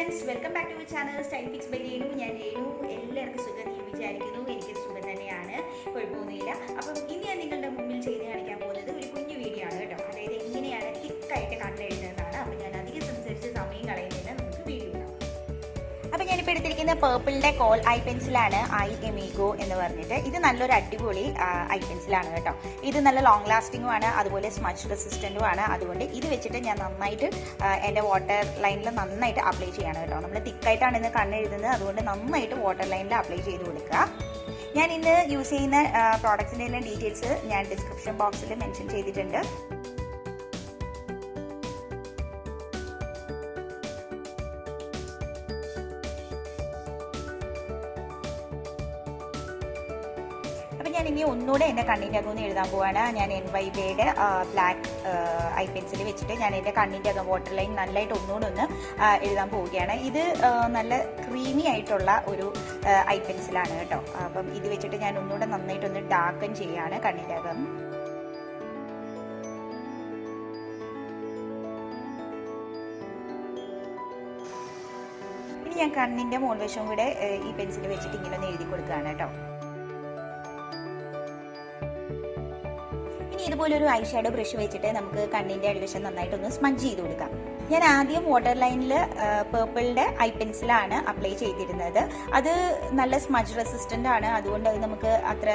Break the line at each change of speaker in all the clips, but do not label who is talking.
friends, welcome back to our channel Style Fix by Renu. ഞാൻ Renu. എല്ലാവർക്കും സുഖം എന്ന് വിചാരിക്കുന്നു. എനിക്കൊരു സുഖം തന്നെയാണ്, കുഴപ്പമൊന്നുമില്ല. അപ്പം ഇനി ഞാൻ നിങ്ങളുടെ മുമ്പിൽ ചെയ്ത് കാണിക്കാൻ പോകുന്നത് ഒരു കുഞ്ഞു വീഡിയോ ആണ് കേട്ടോ. അതായത് എങ്ങനെയാണ് തിക്കായിട്ട് കണ്ണെഴുതുന്നതാണ്. അപ്പം ഞാൻ അധികം സംസാരിച്ച് സമയം കളയുന്നില്ല, നമുക്ക് വീഡിയോ കാണാം. അപ്പം ഞാനിപ്പോൾ എടുത്തിരിക്കുന്ന Purplle കോൾ ഐ പെൻസിലാണ്, Eyemigo എന്ന് പറഞ്ഞിട്ട്. ഇത് നല്ലൊരു അടിപൊളി ഐ പെൻസിലാണ് കേട്ടോ. ഇത് നല്ല ലോങ് ലാസ്റ്റിംഗും ആണ്, അതുപോലെ സ്മച്ച് റെസിസ്റ്റൻറ്റും ആണ്. അതുകൊണ്ട് ഇത് വെച്ചിട്ട് ഞാൻ നന്നായിട്ട് എൻ്റെ വാട്ടർ ലൈനിൽ നന്നായിട്ട് അപ്ലൈ ചെയ്യണം കേട്ടോ. നമ്മൾ തിക്കായിട്ടാണ് ഇന്ന് കണ്ണെഴുതുന്നത്, അതുകൊണ്ട് നന്നായിട്ട് വാട്ടർ ലൈനിൽ അപ്ലൈ ചെയ്ത് കൊടുക്കുക. ഞാൻ ഇന്ന് യൂസ് ചെയ്യുന്ന പ്രോഡക്ട്സിൻ്റെ എല്ലാം ഡീറ്റെയിൽസ് ഞാൻ ഡിസ്ക്രിപ്ഷൻ ബോക്സിൽ മെൻഷൻ ചെയ്തിട്ടുണ്ട്. അപ്പം ഞാൻ ഇനി ഒന്നുകൂടെ എൻ്റെ കണ്ണിൻ്റെ അകമൊന്ന് എഴുതാൻ പോവാണ്. ഞാൻ NYBaeയുടെ ബ്ലാക്ക് ഐ പെൻസിൽ വെച്ചിട്ട് ഞാൻ എൻ്റെ കണ്ണിൻ്റെ അകം വാട്ടർ ലൈൻ നല്ലതായിട്ട് ഒന്നുകൂടെ ഒന്ന് എഴുതാൻ പോവുകയാണ്. ഇത് നല്ല ക്രീമി ആയിട്ടുള്ള ഒരു ഐ പെൻസിലാണ് കേട്ടോ. അപ്പം ഇത് വെച്ചിട്ട് ഞാൻ ഒന്നുകൂടെ നന്നായിട്ടൊന്ന് ഡാർക്കൻ ചെയ്യാണ് കണ്ണിൻ്റെ അകം. ഇനി ഞാൻ കണ്ണിൻ്റെ മോൾവശവും കൂടെ ഈ പെൻസിൽ വെച്ചിട്ട് ഇങ്ങനെ ഒന്ന് എഴുതി കൊടുക്കുകയാണ് കേട്ടോ. ഇതുപോലെ ഒരു ഐ ഷാഡോ ബ്രഷ് വെച്ചിട്ട് നമുക്ക് കണ്ണിൻ്റെ അടിവശം നന്നായിട്ടൊന്ന് സ്മഡ്ജ് ചെയ്ത് കൊടുക്കാം. ഞാൻ ആദ്യം വാട്ടർ ലൈനിൽ Purplle ഐ പെൻസിലാണ് അപ്ലൈ ചെയ്തിരുന്നത്. അത് നല്ല സ്മഡ്ജ് റെസിസ്റ്റൻ്റ് ആണ്, അതുകൊണ്ട് അത് നമുക്ക് അത്ര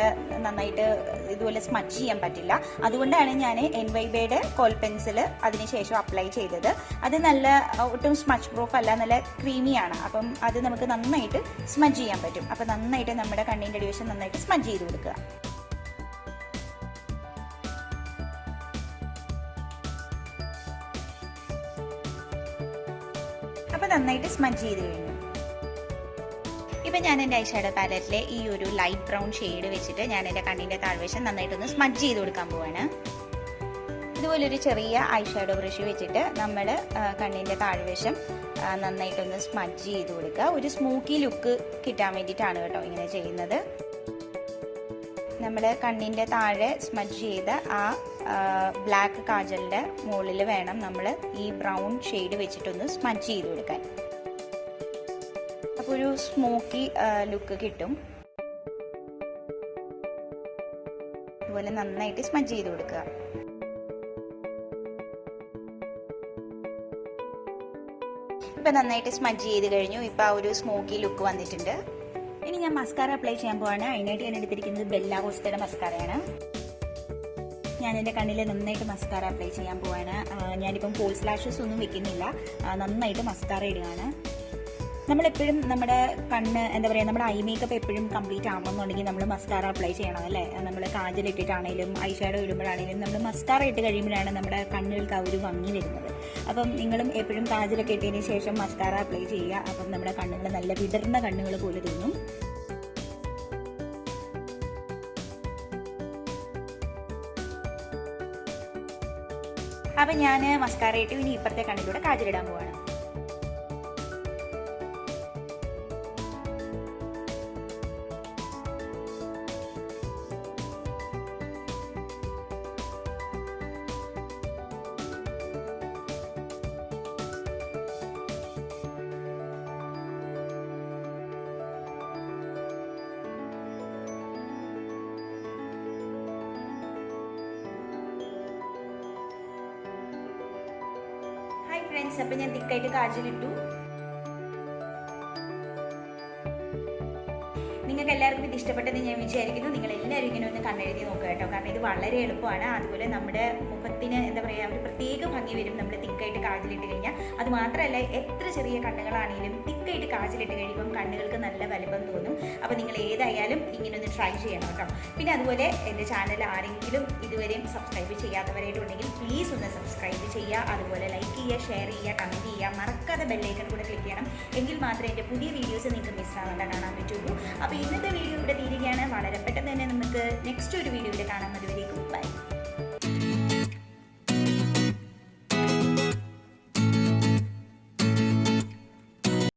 നന്നായിട്ട് ഇതുപോലെ സ്മഡ്ജ് ചെയ്യാൻ പറ്റില്ല. അതുകൊണ്ടാണ് ഞാൻ NYBaeയുടെ കോൾ പെൻസിൽ അതിനുശേഷം അപ്ലൈ ചെയ്തത്. അത് നല്ല ഒട്ടും സ്മഡ്ജ് പ്രൂഫ് അല്ല, നല്ല ക്രീമിയാണ്. അപ്പം അത് നമുക്ക് നന്നായിട്ട് സ്മഡ്ജ് ചെയ്യാൻ പറ്റും. അപ്പം നന്നായിട്ട് നമ്മുടെ കണ്ണിൻ്റെ അടിവശം നന്നായിട്ട് സ്മഡ്ജ് ചെയ്ത് കൊടുക്കുക. അപ്പോൾ നന്നായിട്ട് സ്മഡ്ജ് ചെയ്ത് കഴിഞ്ഞു. ഇപ്പം ഞാൻ എൻ്റെ ഐ ഷാഡോ പാലറ്റിലെ ഈ ഒരു ലൈറ്റ് ബ്രൗൺ ഷെയ്ഡ് വെച്ചിട്ട് ഞാൻ എൻ്റെ കണ്ണിൻ്റെ താഴ്വശം നന്നായിട്ടൊന്ന് സ്മഡ്ജ് ചെയ്ത് കൊടുക്കാൻ പോവാണ്. ഇതുപോലൊരു ചെറിയ ഐ ഷാഡോ ബ്രഷ് വെച്ചിട്ട് നമ്മൾ കണ്ണിൻ്റെ താഴ്വശം നന്നായിട്ടൊന്ന് സ്മഡ്ജ് ചെയ്ത് കൊടുക്കുക. ഒരു സ്മൂക്കി ലുക്ക് കിട്ടാൻ വേണ്ടിയിട്ടാണ് കേട്ടോ ഇങ്ങനെ ചെയ്യുന്നത്. നമ്മൾ കണ്ണിൻ്റെ താഴെ സ്മഡ്ജ് ചെയ്ത ആ ബ്ലാക്ക് കാജലിൻ്റെ മുകളിൽ വേണം നമ്മൾ ഈ ബ്രൗൺ ഷെയ്ഡ് വെച്ചിട്ടൊന്ന് സ്മഡ്ജ് ചെയ്ത് കൊടുക്കാൻ. അപ്പോൾ ഒരു സ്മോക്കി ലുക്ക് കിട്ടും. അതുപോലെ നന്നായിട്ട് സ്മഡ്ജ് ചെയ്ത് കൊടുക്കുക. ഇപ്പം നന്നായിട്ട് സ്മഡ്ജ് ചെയ്ത് കഴിഞ്ഞു. ഇപ്പം ആ ഒരു സ്മോക്കി ലുക്ക് വന്നിട്ടുണ്ട്. ഇനി ഞാൻ മസ്കാര അപ്ലൈ ചെയ്യാൻ പോവാണ്. അതിനായിട്ട് ഞാൻ എടുത്തിരിക്കുന്നത് Belle Vosteയുടെ മസ്കാരയാണ്. ഞാൻ എൻ്റെ കണ്ണിൽ നന്നായിട്ട് മസ്കാര അപ്ലൈ ചെയ്യാൻ പോവാണ്. ഞാനിപ്പം ഫോൾസ് ലാഷസ് ഒന്നും വെക്കുന്നില്ല, നന്നായിട്ട് മസ്കാര ഇടുകയാണ്. നമ്മളെപ്പോഴും നമ്മുടെ കണ്ണ് എന്താ പറയുക, നമ്മുടെ ഐ മേക്കപ്പ് എപ്പോഴും കംപ്ലീറ്റ് ആവണമെന്നുണ്ടെങ്കിൽ നമ്മൾ മസ്കാര അപ്ലൈ ചെയ്യണം അല്ലേ. നമ്മൾ കാജൽ ഇട്ടിട്ടാണെങ്കിലും ഐ ഷാഡോ ഇടുമ്പോഴാണെങ്കിലും നമ്മൾ മസ്കാര ഇട്ട് കഴിയുമ്പോഴാണ് നമ്മുടെ കണ്ണുകൾക്ക് ആ ഒരു ഭംഗി വരുന്നത്. അപ്പം നിങ്ങളും എപ്പോഴും കാജലൊക്കെ ഇട്ടതിന് ശേഷം മസ്കാര അപ്ലൈ ചെയ്യുക. അപ്പം നമ്മുടെ കണ്ണുകൾ നല്ല വിടർന്ന കണ്ണുകൾ പോലെ തോന്നും. അപ്പം ഞാൻ മസ്കാര ഇട്ട് ഇനി ഇപ്പുറത്തെ കണ്ണിലൂടെ കാജലിടാൻ പോവാണ്. ഹായ് ഫ്രണ്ട്സ്, അപ്പം ഞാൻ തിക്കായിട്ട് കാജലിട്ടു. നിങ്ങൾക്ക് എല്ലാവർക്കും ഇത് ഇഷ്ടപ്പെട്ടെന്ന് ഞാൻ വിചാരിക്കുന്നു. നിങ്ങൾ എല്ലാവരും ഇങ്ങനെ ഒന്ന് കണ്ണെഴുതി നോക്കുക കേട്ടോ. കാരണം ഇത് വളരെ എളുപ്പമാണ്. അതുപോലെ നമ്മുടെ മുഖത്തിന് എന്താ പറയുക, ഒരു പ്രത്യേക ഭംഗി വരും നമ്മൾ തിക്കായിട്ട് കാജലിട്ട് കഴിഞ്ഞാൽ. അത് മാത്രമല്ല, എത്ര ചെറിയ കണ്ണുകളാണെങ്കിലും തിക്കായിട്ട് കാജലിട്ട് കഴിയുമ്പം കണ്ണുകൾക്ക് നല്ല വലിപ്പം തോന്നും. അപ്പോൾ നിങ്ങൾ ഏതായാലും ഇങ്ങനെ ഒന്ന് ട്രൈ ചെയ്യണം കേട്ടോ. പിന്നെ അതുപോലെ എൻ്റെ ചാനൽ ആരെങ്കിലും ഇതുവരെയും സബ്സ്ക്രൈബ് ചെയ്യാത്തവരായിട്ടുണ്ടെങ്കിൽ പ്ലീസ് ഒന്ന് സബ്സ്ക്രൈബ് ചെയ്യുക. അതുപോലെ ലൈക്ക് ചെയ്യുക, ഷെയർ ചെയ്യുക, കമൻറ്റ് ചെയ്യുക. മറക്കാതെ ബെല്ലൈക്കൺ കൂടെ ക്ലിക്ക് ചെയ്യണം. എങ്കിൽ മാത്രമേ എൻ്റെ പുതിയ വീഡിയോസ് നിങ്ങൾക്ക് മിസ്സാവാതെ കാണാൻ പറ്റുള്ളൂ. അപ്പോൾ ഇന്നത്തെ വീഡിയോ ഇവിടെ തീരുകയാണ്. വളരെ പെട്ടെന്ന് തന്നെ നമുക്ക് നെക്സ്റ്റ് ഒരു വീഡിയോയിൽ കാണാൻ. അതുവരേക്കും ബൈ.